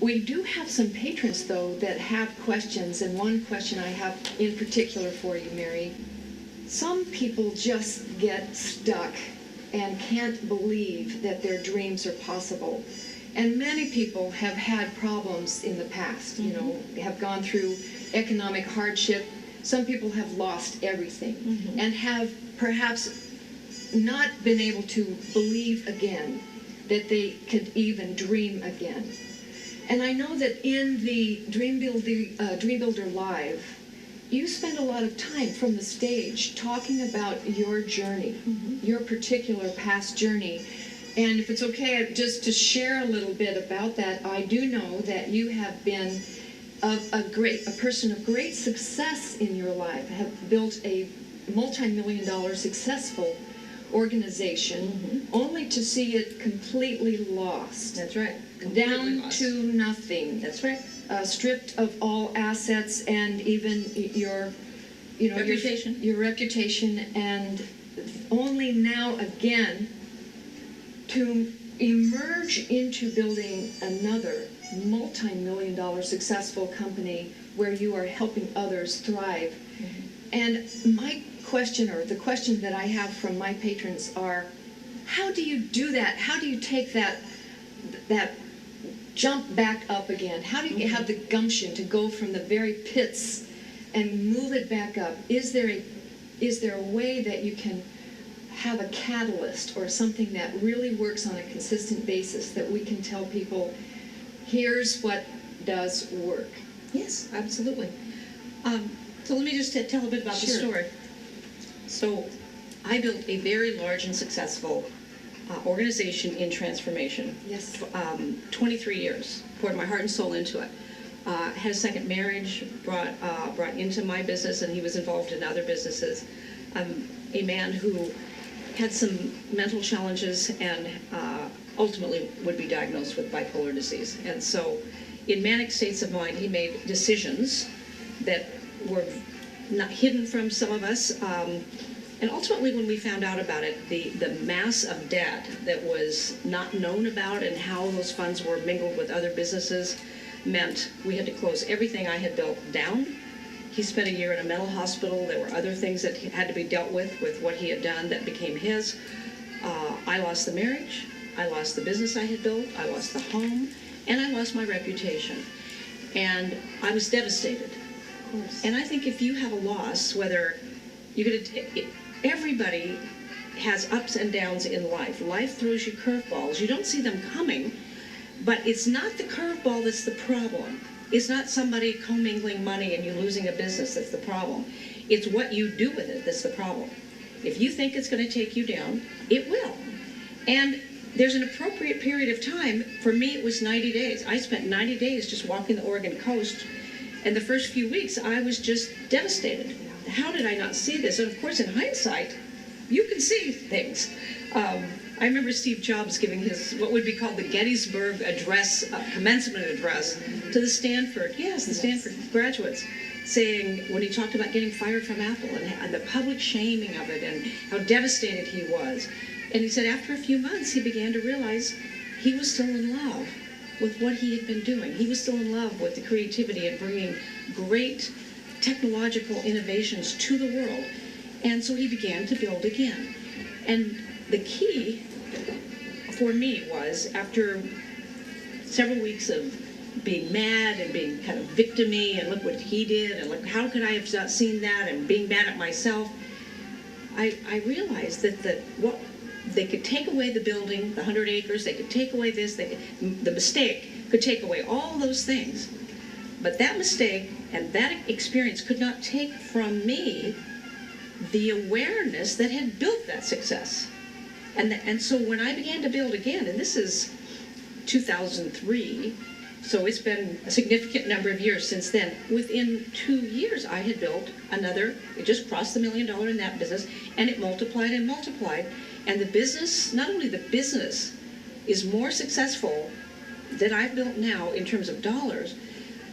We do have some patrons, though, that have questions, and one question I have in particular for you, Mary. Some people just get stuck and can't believe that their dreams are possible. And many people have had problems in the past, you know, have gone through economic hardship. Some people have lost everything and have perhaps not been able to believe again that they could even dream again. And I know that in the Dream Builder Live, you spend a lot of time from the stage talking about your journey, your particular past journey. And if it's okay, just to share a little bit about that, I do know that you have been a person of great success in your life, have built a multi-million-dollar successful organization, only to see it completely lost. That's right. Down Lost. to nothing. That's right. Stripped of all assets and even your, you know, Reputation. Your reputation, and only now again to emerge into building another multi-million-dollar successful company where you are helping others thrive. And my question, or the question that I have from my patrons, are, how do you do that? How do you take that jump back up again? How do you have the gumption to go from the very pits and move it back up? Is there a way that you can have a catalyst or something that really works on a consistent basis that we can tell people, here's what does work? Yes, absolutely. So let me just tell a bit about the story. So I built a very large and successful organization in transformation. Yes. 23 years, poured my heart and soul into it. Had a second marriage, brought into my business, and he was involved in other businesses. A man who had some mental challenges and ultimately would be diagnosed with bipolar disease. And so in manic states of mind, he made decisions that were not hidden from some of us. And ultimately, when we found out about it, the mass of debt that was not known about and how those funds were mingled with other businesses meant we had to close everything I had built down. He spent a year in a mental hospital. There were other things that had to be dealt with what he had done that became his. I lost the marriage. I lost the business I had built. I lost the home. And I lost my reputation. And I was devastated. Of course. And I think if you have a loss, whether you're going to... Everybody has ups and downs in life. Life throws you curveballs. You don't see them coming, but it's not the curveball that's the problem. It's not somebody commingling money and you losing a business that's the problem. It's what you do with it that's the problem. If you think it's going to take you down, it will. And there's an appropriate period of time. For me, it was 90 days. I spent 90 days just walking the Oregon coast, and the first few weeks, I was just devastated. How did I not see this? And of course, in hindsight, you can see things. I remember Steve Jobs giving his, what would be called the Gettysburg Address, commencement address to the Stanford graduates, saying, when he talked about getting fired from Apple and the public shaming of it and how devastated he was. And he said after a few months, he began to realize he was still in love with what he had been doing. He was still in love with the creativity and bringing great technological innovations to the world. And so he began to build again. And the key for me was, after several weeks of being mad and being kind of victim-y and look what he did and look, how could I have not seen that, and being mad at myself, I realized that what they could take away the building, the 100 acres, they could take away this, the mistake could take away all those things. But that mistake and that experience could not take from me the awareness that had built that success. And so when I began to build again, and this is 2003, so it's been a significant number of years since then. Within 2 years, I had built another, it just crossed the $1 million in that business, and it multiplied and multiplied. And the business, not only the business is more successful than I've built now in terms of dollars,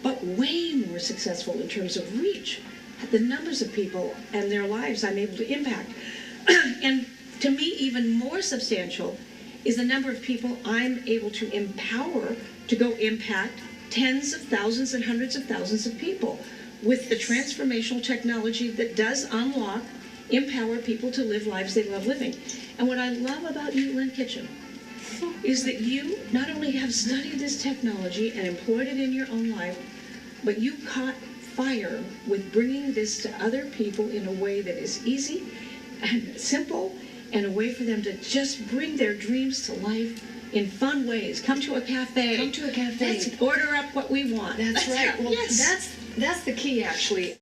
but way more successful in terms of reach. The numbers of people and their lives I'm able to impact. And to me, even more substantial is the number of people I'm able to empower to go impact tens of thousands and hundreds of thousands of people with the transformational technology that does unlock, empower people to live lives they love living. And what I love about you, Lynn Kitchen, is that you not only have studied this technology and employed it in your own life, but you caught fire with bringing this to other people in a way that is easy and simple, and a way for them to just bring their dreams to life in fun ways. Come to a cafe. Come to a cafe. Let's order up what we want. That's right. Well, yes. that's the key, actually.